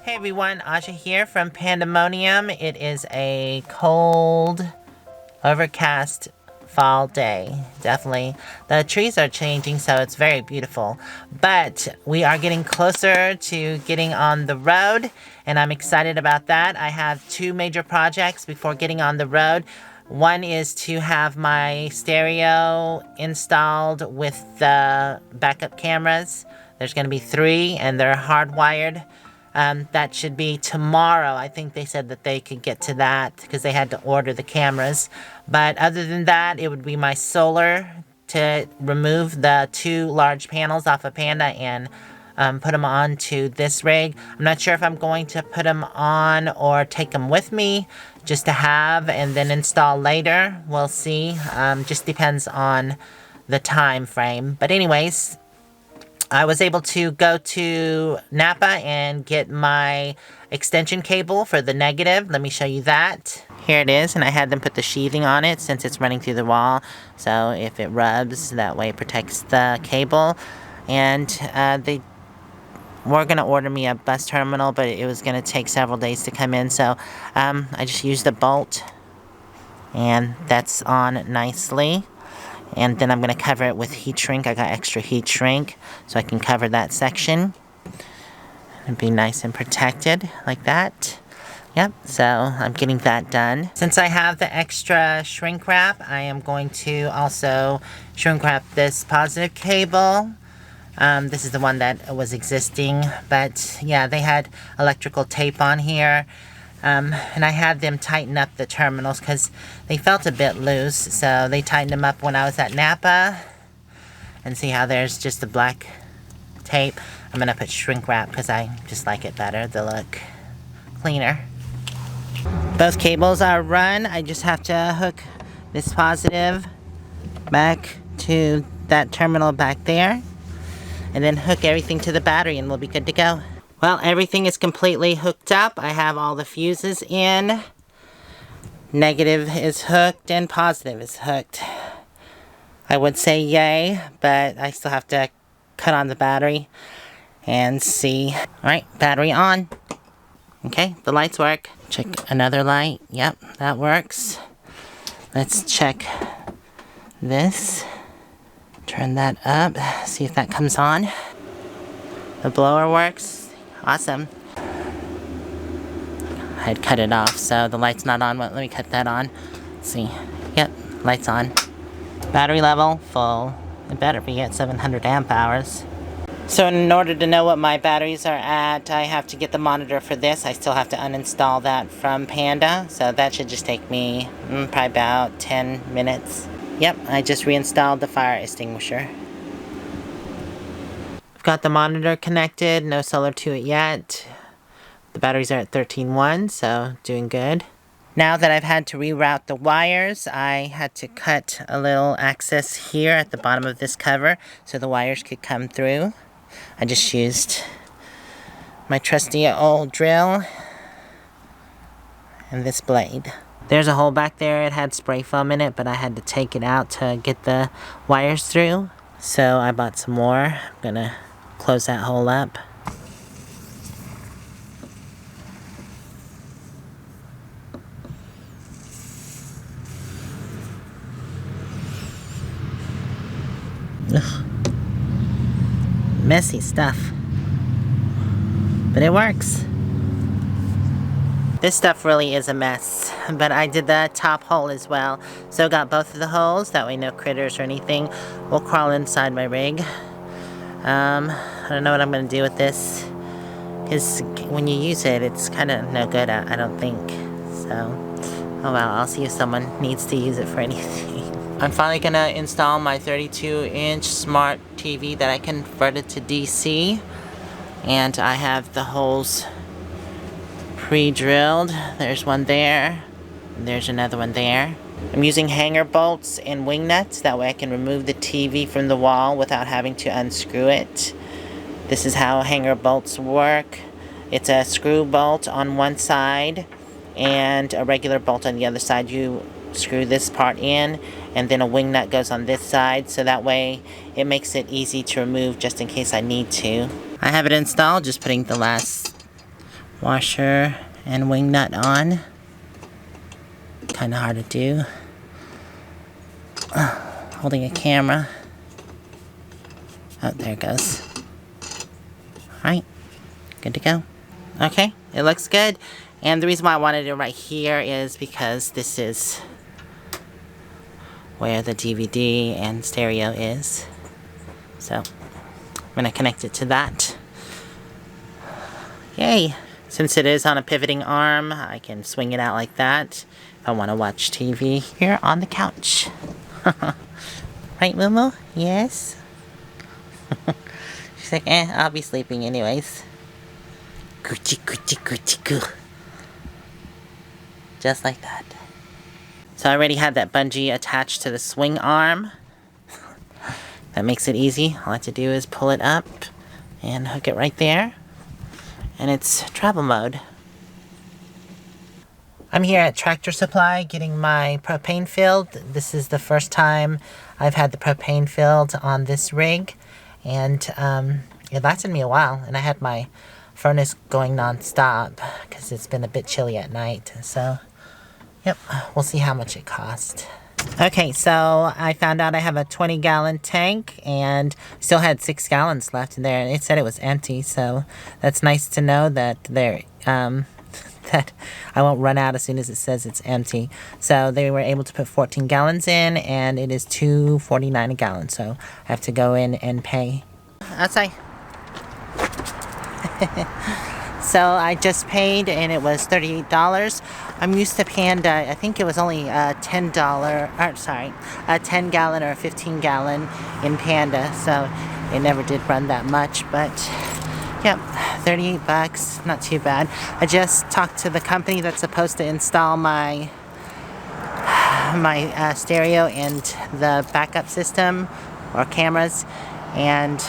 Hey everyone, Asha here from Pandemonium. It is a cold, overcast fall day. Definitely. The trees are changing, so it's very beautiful. But we are getting closer to getting on the road, and I'm excited about that. I have two major projects before getting on the road. One is to have my stereo installed with the backup cameras. There's going to be 3, and they're hardwired. That should be tomorrow. I think they said that they could get to that because they had to order the cameras. But other than that, it would be my solar to remove the 2 large panels off of Panda and put them onto this rig. I'm not sure if I'm going to put them on or take them with me just to have and then install later. We'll see. Just depends on the time frame. But anyways, I was able to go to Napa and get my extension cable for the negative. Let me show you that. Here it is, and I had them put the sheathing on it since it's running through the wall. So if it rubs, that way it protects the cable. And they were going to order me a bus terminal, but it was going to take several days to come in. So I just used a bolt, and that's on nicely. And then I'm going to cover it with heat shrink. I got extra heat shrink so I can cover that section and be nice and protected like that. Yep, so I'm getting that done. Since I have the extra shrink wrap, I am going to also shrink wrap this positive cable. This is the one that was existing, but yeah, they had electrical tape on here. And I had them tighten up the terminals because they felt a bit loose. So they tightened them up when I was at Napa. And see how there's just the black tape. I'm going to put shrink wrap because I just like it better. They look cleaner. Both cables are run. I just have to hook this positive back to that terminal back there. And then hook everything to the battery and we'll be good to go. Well, everything is completely hooked up. I have all the fuses in. Negative is hooked and positive is hooked. I would say yay, but I still have to cut on the battery and see. Alright, battery on. Okay, the lights work. Check another light. Yep, that works. Let's check this. Turn that up. See if that comes on. The blower works. Awesome. I had cut it off, so the light's not on. Let me cut that on. Let's see. Yep, light's on. Battery level, full. It better be at 700 amp hours. So in order to know what my batteries are at, I have to get the monitor for this. I still have to uninstall that from Panda. So that should just take me probably about 10 minutes. Yep, I just reinstalled the fire extinguisher. Got the monitor connected, no solar to it yet. The batteries are at 13.1, so doing good. Now that I've had to reroute the wires, I had to cut a little access here at the bottom of this cover so the wires could come through. I just used my trusty old drill and this blade. There's a hole back there. It had spray foam in it, but I had to take it out to get the wires through. So I bought some more. I'm gonna close that hole up. Ugh. Messy stuff. But it works. This stuff really is a mess, but I did the top hole as well. So got both of the holes, that way no critters or anything will crawl inside my rig. I don't know what I'm going to do with this, because when you use it, it's kind of no good, I don't think. So, oh well, I'll see if someone needs to use it for anything. I'm finally going to install my 32-inch smart TV that I converted to DC. And I have the holes pre-drilled. There's one there, and there's another one there. I'm using hanger bolts and wing nuts, that way I can remove the TV from the wall without having to unscrew it. This is how hanger bolts work. It's a screw bolt on one side and a regular bolt on the other side. You screw this part in, and then a wing nut goes on this side, so that way it makes it easy to remove just in case I need to. I have it installed, just putting the last washer and wing nut on. Kind of hard to do. Holding a camera. Oh, there it goes. Alright, good to go. Okay, it looks good. And the reason why I wanted it right here is because this is where the DVD and stereo is. So, I'm going to connect it to that. Yay! Since it is on a pivoting arm, I can swing it out like that if I want to watch TV here on the couch. Right, Momo? Yes? She's like, I'll be sleeping anyways. Coochie, coochie, coochie, coo. Just like that. So I already had that bungee attached to the swing arm. That makes it easy. All I have to do is pull it up and hook it right there. And it's travel mode. I'm here at Tractor Supply getting my propane filled. This is the first time I've had the propane filled on this rig. And it lasted me a while. And I had my furnace going non-stop because it's been a bit chilly at night. So, yep, we'll see how much it cost. Okay, so I found out I have a 20-gallon tank and still had 6 gallons left in there, and it said it was empty, so that's nice to know that that I won't run out as soon as it says it's empty. So they were able to put 14 gallons in, and it is $2.49 a gallon, so I have to go in and pay. Outside. So I just paid, and it was $38. I'm used to Panda. I think it was only a $10, or sorry, a 10-gallon or a 15-gallon in Panda. So it never did run that much, but yep, 38 bucks, not too bad. I just talked to the company that's supposed to install my stereo and the backup system or cameras, and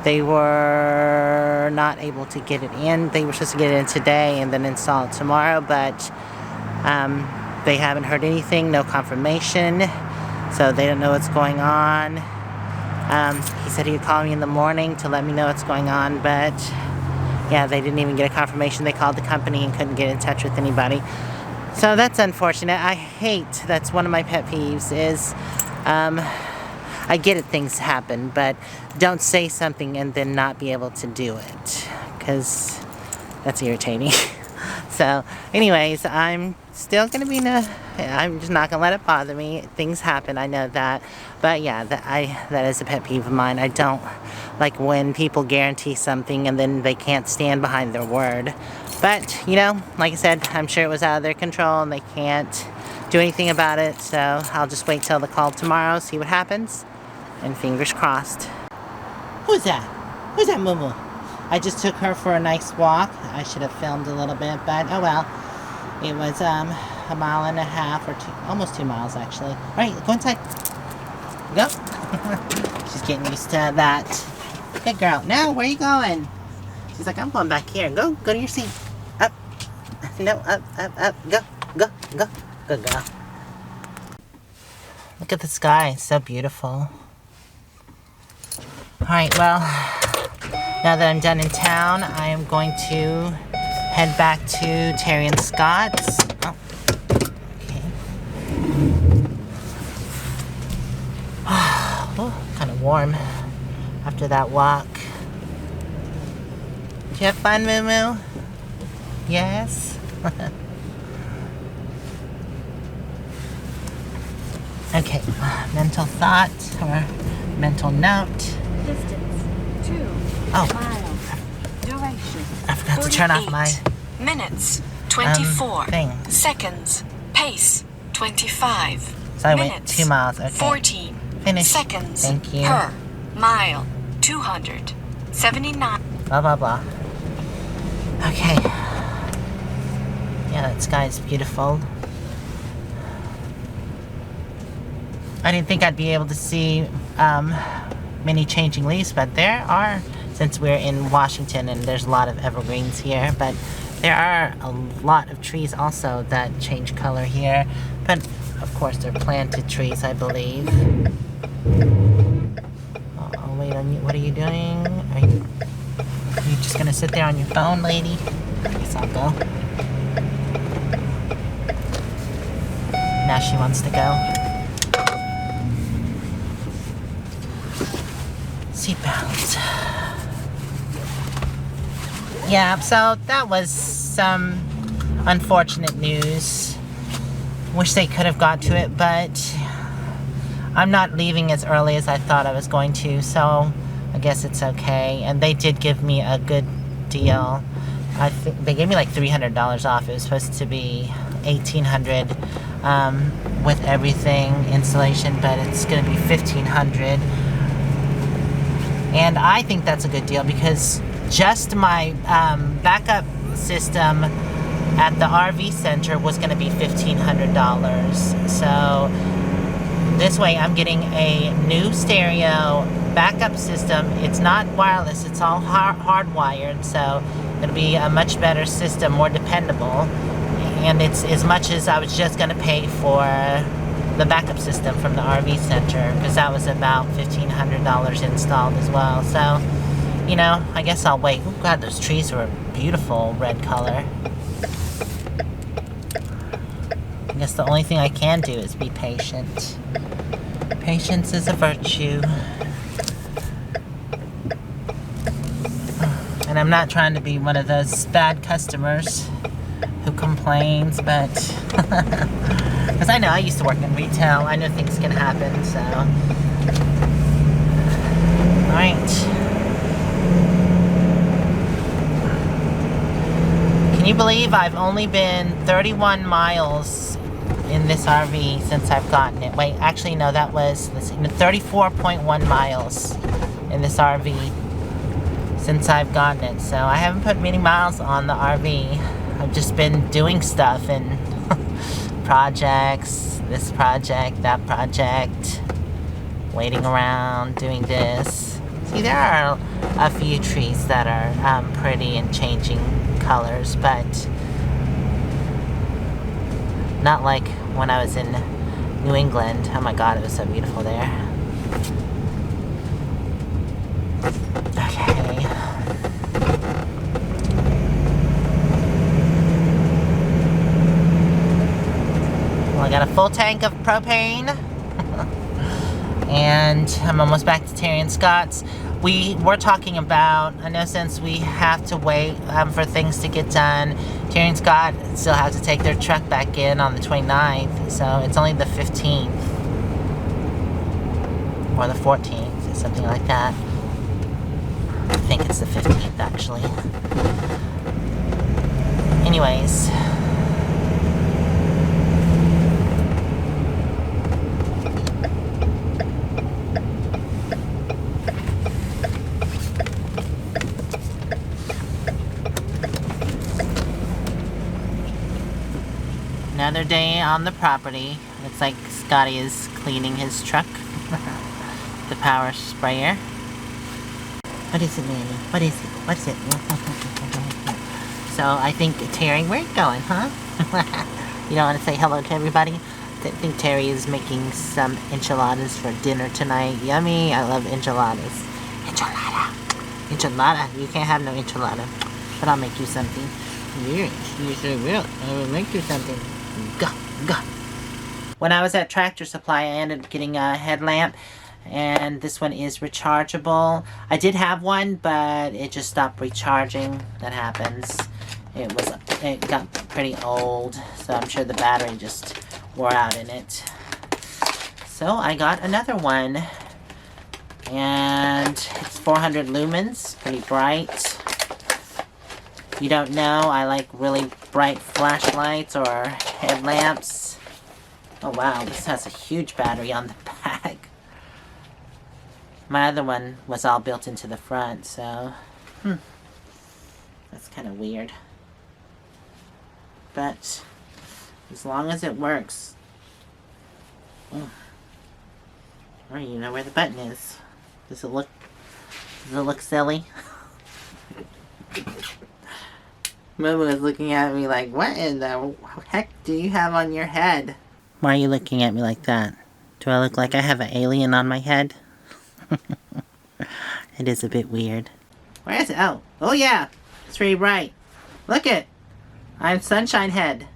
they were not able to get it in. They were supposed to get it in today and then install it tomorrow, but they haven't heard anything, no confirmation, so they don't know what's going on. He said he'd call me in the morning to let me know what's going on, but yeah, they didn't even get a confirmation. They called the company and couldn't get in touch with anybody. So that's unfortunate. I hate, that's one of my pet peeves is, I get it, things happen, but don't say something and then not be able to do it, because that's irritating. So, anyways, I'm still going to be I'm just not going to let it bother me. Things happen, I know that. But yeah, that is a pet peeve of mine. I don't like when people guarantee something and then they can't stand behind their word. But, you know, like I said, I'm sure it was out of their control and they can't do anything about it. So, I'll just wait till the call tomorrow, see what happens. And fingers crossed. Who's that? Who's that, Moo? I just took her for a nice walk. I should have filmed a little bit, but oh well. It was a mile and a half or almost 2 miles actually. All right, go inside. Go. She's getting used to that. Good girl. Now, where are you going? She's like, I'm going back here. Go to your seat. Up. No, up. Go. Good girl. Look at the sky. It's so beautiful. Alright, well, now that I'm done in town, I am going to head back to Terry and Scott's. Oh, okay. Oh, kind of warm after that walk. Did you have fun, Moo Moo? Yes? Okay, mental thought or mental note. Distance 2 miles. Duration. I forgot to turn off my minutes 24 thing. seconds. Pace 25. So I went minutes, 2 miles. Okay. 14 Finish. seconds. Thank you. Per mile. 279. Blah blah blah. Okay. Yeah, that sky's beautiful. I didn't think I'd be able to see many changing leaves, but there are, since we're in Washington and there's a lot of evergreens here, but there are a lot of trees also that change color here, but of course they're planted trees, I believe. Oh, wait on you. What are you doing? Are you just just gonna sit there on your phone, lady? I guess I'll go. Now she wants to go. Seatbelt. Yeah, so that was some unfortunate news. Wish they could have got to it, but I'm not leaving as early as I thought I was going to, so I guess it's okay. And they did give me a good deal. I think they gave me like $300 off. It was supposed to be $1,800 with everything, installation, but it's going to be $1,500. And I think that's a good deal because just my backup system at the RV center was going to be $1,500. So this way I'm getting a new stereo backup system. It's not wireless, it's all hardwired, so it'll be a much better system, more dependable. And it's as much as I was just going to pay for the backup system from the RV center, because that was about $1,500 installed as well. So, you know, I guess I'll wait. Oh God, those trees were a beautiful red color. I guess the only thing I can do is be patient. Patience is a virtue. And I'm not trying to be one of those bad customers who complains, but because I know I used to work in retail, I know things can happen, so. Alright. Can you believe I've only been 31 miles in this RV since I've gotten it? Wait, actually no, that was, let's see, 34.1 miles in this RV since I've gotten it. So I haven't put many miles on the RV. I've just been doing stuff and projects, this project, that project, waiting around, doing this. See, there are a few trees that are pretty and changing colors, but not like when I was in New England. Oh my God, it was so beautiful there. Okay. Well, I got a full tank of propane. And I'm almost back to Terry and Scott's. We were talking about, I know since we have to wait for things to get done, Terry and Scott still have to take their truck back in on the 29th, so it's only the 15th, or the 14th, something like that. I think it's the 15th, actually. Anyways. Another day on the property. Looks like Scotty is cleaning his truck. The power sprayer. What is it, Manny? What is it? What's it? So I think Terry, where are you going, huh? You don't want to say hello to everybody? I think Terry is making some enchiladas for dinner tonight. Yummy! I love enchiladas. Enchilada! Enchilada! You can't have no enchilada. But I'll make you something. Yes, you sure will. I will make you something. Go, go. When I was at Tractor Supply, I ended up getting a headlamp, and this one is rechargeable. I did have one, but it just stopped recharging. That happens. It got pretty old, so I'm sure the battery just wore out in it. So I got another one, and it's 400 lumens, pretty bright. If you don't know, I like really bright flashlights or headlamps. Oh wow, this has a huge battery on the back. My other one was all built into the front, so that's kind of weird. But as long as it works. Oh, I don't even know where the button is. Does it look silly? Momo is looking at me like, what in the heck do you have on your head? Why are you looking at me like that? Do I look like I have an alien on my head? It is a bit weird. Where is it? Oh, Oh yeah, it's pretty bright. Look it. I'm Sunshine Head.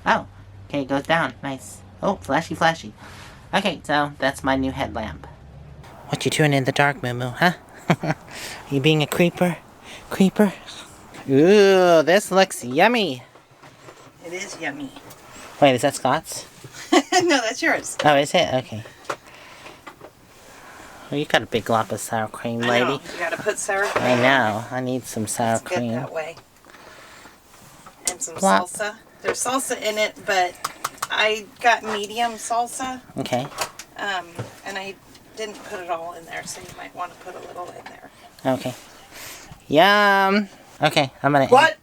Oh, okay, it goes down. Nice. Oh, flashy, flashy. Okay, so that's my new headlamp. What you doing in the dark, Moo, huh? You being a creeper? Creeper? Ooh, this looks yummy. It is yummy. Wait, is that Scott's? No, that's yours. Oh, is it? Okay. Well, you got a big glob of sour cream, lady. I know. You gotta put sour cream. I know. I need some sour It's good cream. that way. And some Plop. salsa. There's salsa in it, but I got medium salsa, Okay. and I didn't put it all in there, so you might want to put a little in there. Okay. Yum. Okay, I'm gonna. What?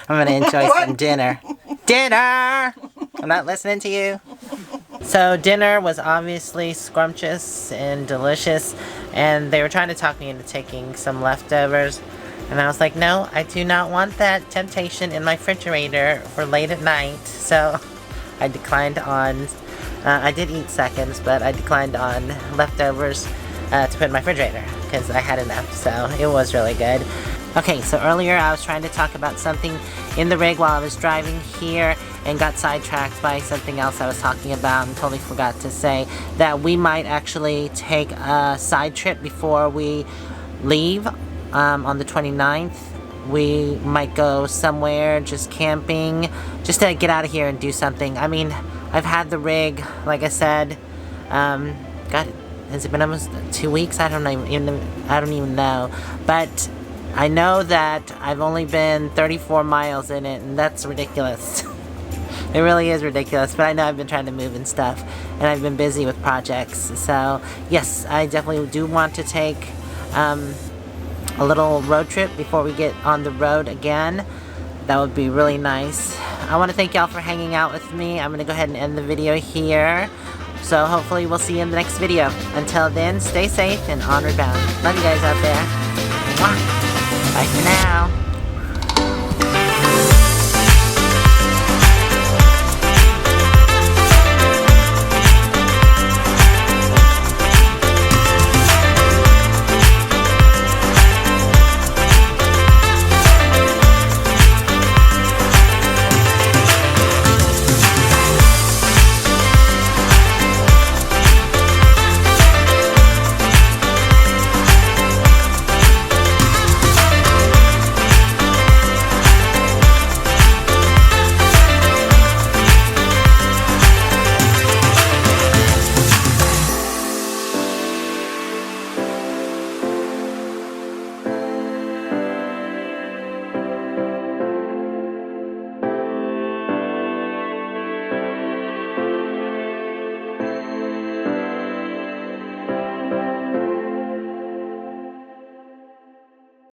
I'm gonna enjoy What? some dinner. Dinner! I'm not listening to you. So dinner was obviously scrumptious and delicious, and they were trying to talk me into taking some leftovers, and I was like, no, I do not want that temptation in my refrigerator for late at night. So I declined on. I did eat seconds, but I declined on leftovers to put in my refrigerator because I had enough. So it was really good. Okay, so earlier I was trying to talk about something in the rig while I was driving here and got sidetracked by something else I was talking about and totally forgot to say that we might actually take a side trip before we leave on the 29th. We might go somewhere just camping, just to get out of here and do something. I mean, I've had the rig, like I said, God, has it been almost 2 weeks? I don't even know, but I know that I've only been 34 miles in it, and that's ridiculous. It really is ridiculous, but I know I've been trying to move and stuff, and I've been busy with projects. So, yes, I definitely do want to take a little road trip before we get on the road again. That would be really nice. I want to thank y'all for hanging out with me. I'm going to go ahead and end the video here. So, hopefully, we'll see you in the next video. Until then, stay safe and onward bound. Love you guys out there. Mwah. Bye for now.